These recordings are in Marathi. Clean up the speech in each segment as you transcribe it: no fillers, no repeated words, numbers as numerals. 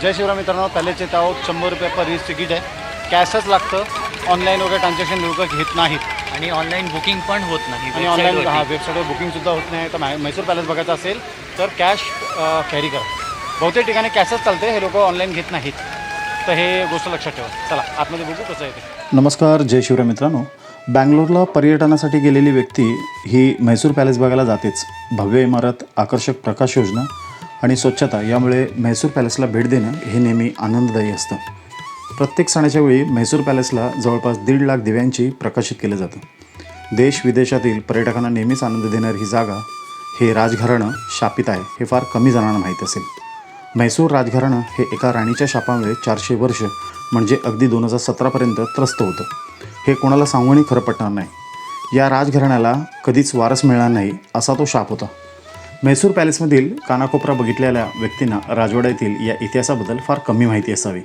जय शिवराम मित्रांनो, पॅलेसचे आहोत. 100 रुपये पर रीच तिकीट आहे. कॅशच लागतं. ऑनलाईन वगैरे ट्रान्झॅक्शन लोक घेत नाहीत आणि ऑनलाईन बुकिंग पण होत नाही. आणि ऑनलाईन वेबसाईटवर बुकिंगसुद्धा होत नाही. तर म्हैसूर पॅलेस बघायचं असेल तर कॅश कॅरी करा. बहुतेक ठिकाणी कॅशच चालते, हे लोक ऑनलाईन घेत नाहीत. तर हे गोष्ट लक्षात ठेवा. चला आतमध्ये बघू कसं आहे ते. नमस्कार, जय शिवराम मित्रांनो. बँगलोरला पर्यटनासाठी गेलेली व्यक्ती ही म्हैसूर पॅलेस बघायला जातेच. भव्य इमारत, आकर्षक प्रकाश योजना आणि स्वच्छता यामुळे म्हैसूर पॅलेसला भेट देणं हे नेहमी आनंददायी असतं. प्रत्येक सणाच्या वेळी म्हैसूर पॅलेसला जवळपास 1.5 लाख दिव्यांची प्रकाशित केलं जातं. देश विदेशातील पर्यटकांना नेहमीच आनंद देणारी ही जागा, हे राजघराणं शापित आहे हे फार कमी जणांना माहीत असेल. म्हैसूर राजघराणं हे एका राणीच्या शापामुळे 400 वर्ष म्हणजे अगदी 2017पर्यंत त्रस्त होतं. हे कोणाला सांगूनही खरं पटणार नाही. या राजघराण्याला कधीच वारस मिळणार नाही असा तो शाप होता. म्हैसूर पॅलेसमधील कानाकोपरा बघितलेल्या व्यक्तींना राजवाड्यातील या इतिहासाबद्दल फार कमी माहिती असावी.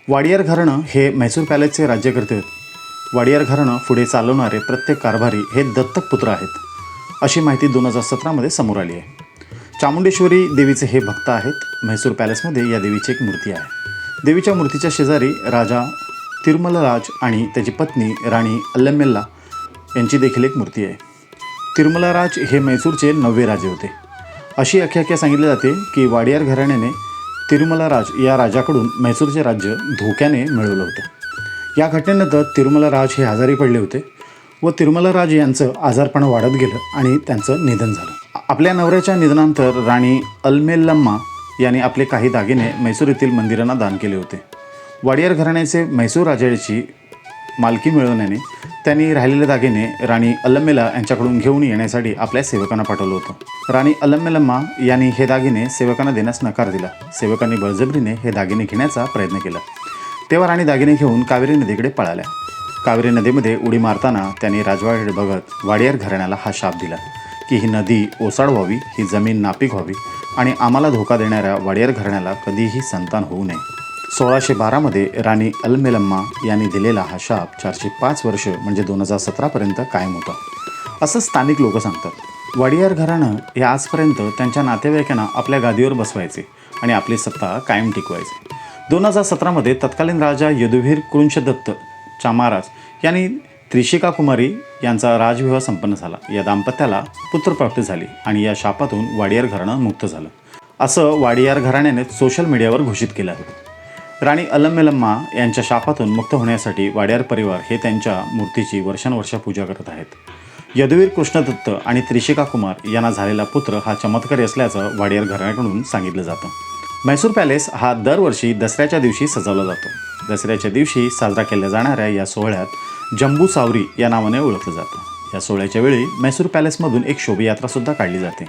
वाडियार घराणं हे म्हैसूर पॅलेसचे राज्यकर्ते होते. वाडियार घराणं पुढे चालवणारे प्रत्येक कारभारी हे दत्तक पुत्र आहेत, अशी माहिती 2017मध्ये समोर आली आहे. चामुंडेश्वरी देवीचे हे भक्त आहेत. म्हैसूर पॅलेसमध्ये या देवीची एक मूर्ती आहे. देवीच्या मूर्तीच्या शेजारी राजा तिरुमलराज आणि त्याची पत्नी राणी अल्लमेल्ला यांची देखील एक मूर्ती आहे. तिरुमलराज हे म्हैसूरचे 9वे राजे होते. अशी आख्यायिका सांगितली जाते की वाडियार घराण्याने तिरुमलराज या राजाकडून म्हैसूरचे राज्य धोक्याने मिळवलं होतं. या घटनेनंतर तिरुमलराज हे आजारी पडले होते व तिरुमलराज यांचं आजारपण वाढत गेलं आणि त्यांचं निधन झालं. आपल्या नवऱ्याच्या निधनानंतर राणी अल्मेलम्मा यांनी आपले काही दागिने म्हैसूर येथील मंदिरांना दान केले होते. वाडियार घराण्याचे म्हैसूर राजाची मालकी मिळवण्याने त्यांनी राहिलेले दागिने राणी अल्लमेला यांच्याकडून घेऊन येण्यासाठी आपल्या सेवकांना पाठवलं होतं. राणी अल्लमेलम्मा यांनी हे दागिने सेवकांना देण्यास नकार दिला. सेवकांनी बळजबरीने हे दागिने घेण्याचा प्रयत्न केला. तेव्हा राणी दागिने घेऊन कावेरी नदीकडे पळाल्या. कावेरी नदीमध्ये उडी मारताना त्यांनी राजवाड्याकडे बघत वाडियार घराण्याला हा शाप दिला की ही नदी ओसाड व्हावी, ही जमीन नापीक व्हावी आणि आम्हाला धोका देणाऱ्या वाडियार घराण्याला कधीही संतान होऊ नये. 1612मध्ये राणी अल्मेलम्मा यांनी दिलेला हा शाप 405 वर्ष म्हणजे 2017पर्यंत कायम होता, असं स्थानिक लोक सांगतात. वाडियार घराणं हे आजपर्यंत त्यांच्या नातेवाईकांना आपल्या गादीवर बसवायचे आणि आपली सत्ता कायम टिकवायचे. 2017मध्ये तत्कालीन राजा यदुवीर कृंशदत्त चामाराज यांनी त्रिशिका कुमारी यांचा राजविवाह संपन्न झाला. या दाम्पत्याला पुत्रप्राप्ती झाली आणि या शापातून वाडियार घराणं मुक्त झालं, असं वाडियार घराण्याने सोशल मीडियावर घोषित केलं आहे. राणी अल्लमेलम्मा यांच्या शापातून मुक्त होण्यासाठी वाडियार परिवार हे त्यांच्या मूर्तीची वर्षानुवर्षे पूजा करत आहेत. यदुवीर कृष्णदत्त आणि त्रिशिका कुमार यांना झालेला पुत्र हा चमत्कारी असल्याचं वाडियार घराण्याकडून सांगितलं जातं. म्हैसूर पॅलेस हा दरवर्षी दसऱ्याच्या दिवशी सजवला जातो. दसऱ्याच्या दिवशी साजरा केल्या जाणाऱ्या या सोहळ्यात जंबू सावरी या नावाने ओळखलं जातं. या सोहळ्याच्या वेळी म्हैसूर पॅलेसमधून एक शोभायात्रासुद्धा काढली जाते,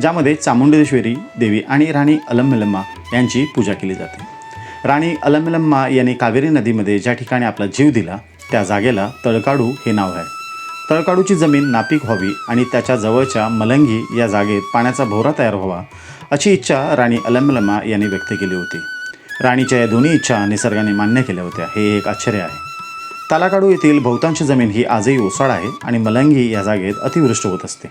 ज्यामध्ये चामुंडेश्वरी देवी आणि राणी अल्लमेलम्मा यांची पूजा केली जाते. राणी अल्लमेलम्मा यांनी कावेरी नदीमध्ये ज्या ठिकाणी आपला जीव दिला त्या जागेला तळकाडू हे नाव आहे. तळकाडूची जमीन नापीक व्हावी आणि त्याच्या जवळच्या मलंगी या जागेत पाण्याचा भोवरा तयार व्हावा अशी इच्छा राणी अल्लमेलम्मा यांनी व्यक्त केली होती. राणीच्या या दोन्ही इच्छा निसर्गाने मान्य केल्या होत्या, हे एक आश्चर्य आहे. तालाकाडू येथील बहुतांश जमीन ही आजही ओसाड आहे आणि मलंगी या जागेत अतिवृष्टी होत असते.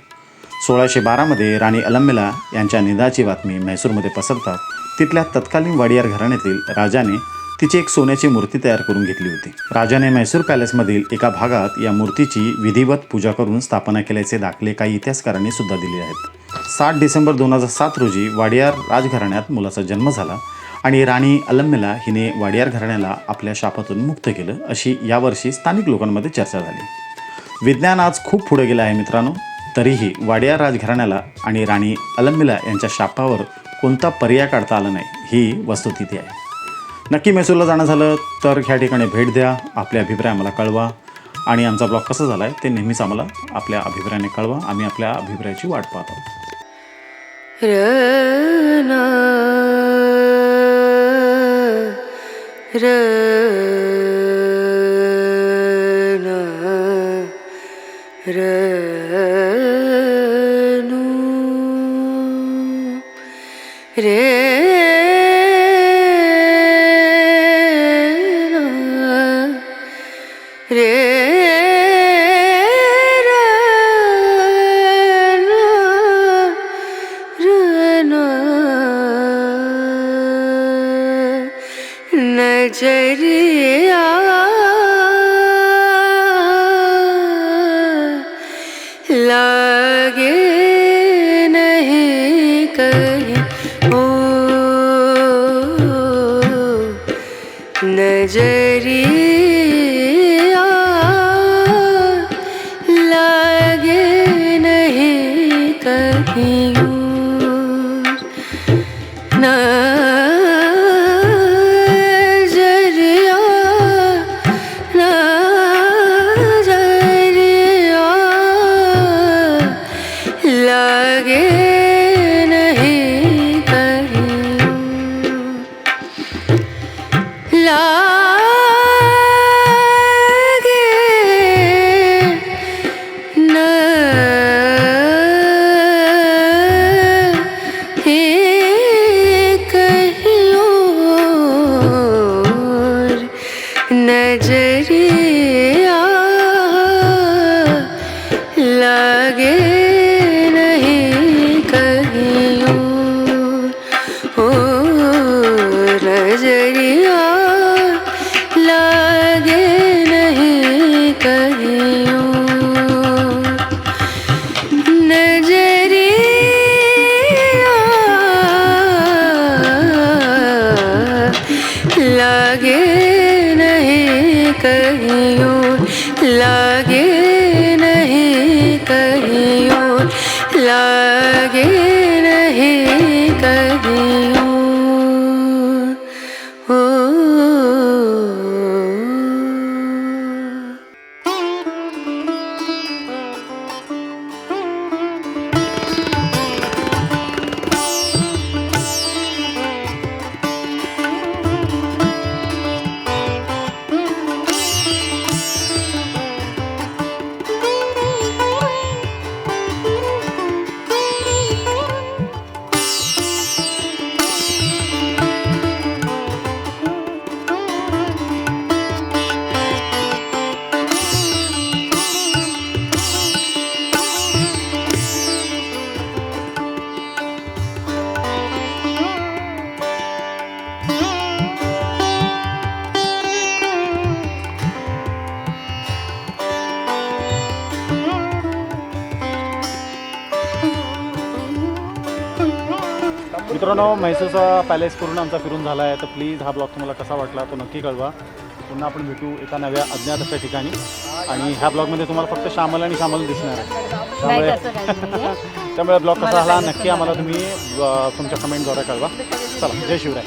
1612मध्ये राणी अल्लमेला यांच्या निधनाची बातमी म्हैसूरमध्ये पसरतात तिथल्या तत्कालीन वाडियार घराण्यातील राजाने तिची एक सोन्याची मूर्ती तयार करून घेतली होती. राजाने म्हैसूर पॅलेसमधील एका भागात या मूर्तीची विधिवत पूजा करून स्थापना केल्याचे दाखले काही इतिहासकारांनी सुद्धा दिले आहेत. 7 डिसेंबर 2007 रोजी वाडियार राजघराण्यात मुलाचा जन्म झाला आणि राणी अल्लमेला हिने वाडियार घराण्याला आपल्या शापातून मुक्त केलं, अशी यावर्षी स्थानिक लोकांमध्ये चर्चा झाली. विज्ञान आज खूप पुढे गेलं आहे मित्रांनो, तरीही वाडियार राजघराण्याला आणि राणी अल्लमेला यांच्या शापावर कोणता पर्याय काढता आला नाही, ही वस्तुस्थिती आहे. नक्की म्हैसूरला जाणं झालं तर ह्या ठिकाणी भेट द्या. आपले अभिप्राय आम्हाला कळवा आणि आमचा ब्लॉग कसा झाला आहे ते नेहमीच आम्हाला आपल्या अभिप्रायाने कळवा. आम्ही आपल्या अभिप्रायाची वाट पाहत आहोत. कहीं और नजरिया नजरिया लगे नहीं कहीं लागे नहीं कहीं और नजरिया लगे नहीं कहीं और नजरिया लगे नहीं कहीं और नजरिया लगे नहीं कहीं और लगे नहीं कहीं और लगे नहीं कहीं और मित्रांनो, म्हैसूरचा पॅलेस पूर्ण आमचा फिरून झाला आहे. तर प्लीज हा ब्लॉग तुम्हाला कसा वाटला तो नक्की कळवा. पुन्हा आपण भेटू एका नव्या अज्ञात अशा ठिकाणी. आणि ह्या ब्लॉगमध्ये तुम्हाला फक्त श्यामल आणि श्यामल दिसणार आहे. त्यामुळे ब्लॉग कसा झाला नक्की आम्हाला तुम्ही तुमच्या कमेंटद्वारे कळवा. चला, जय शिवराय.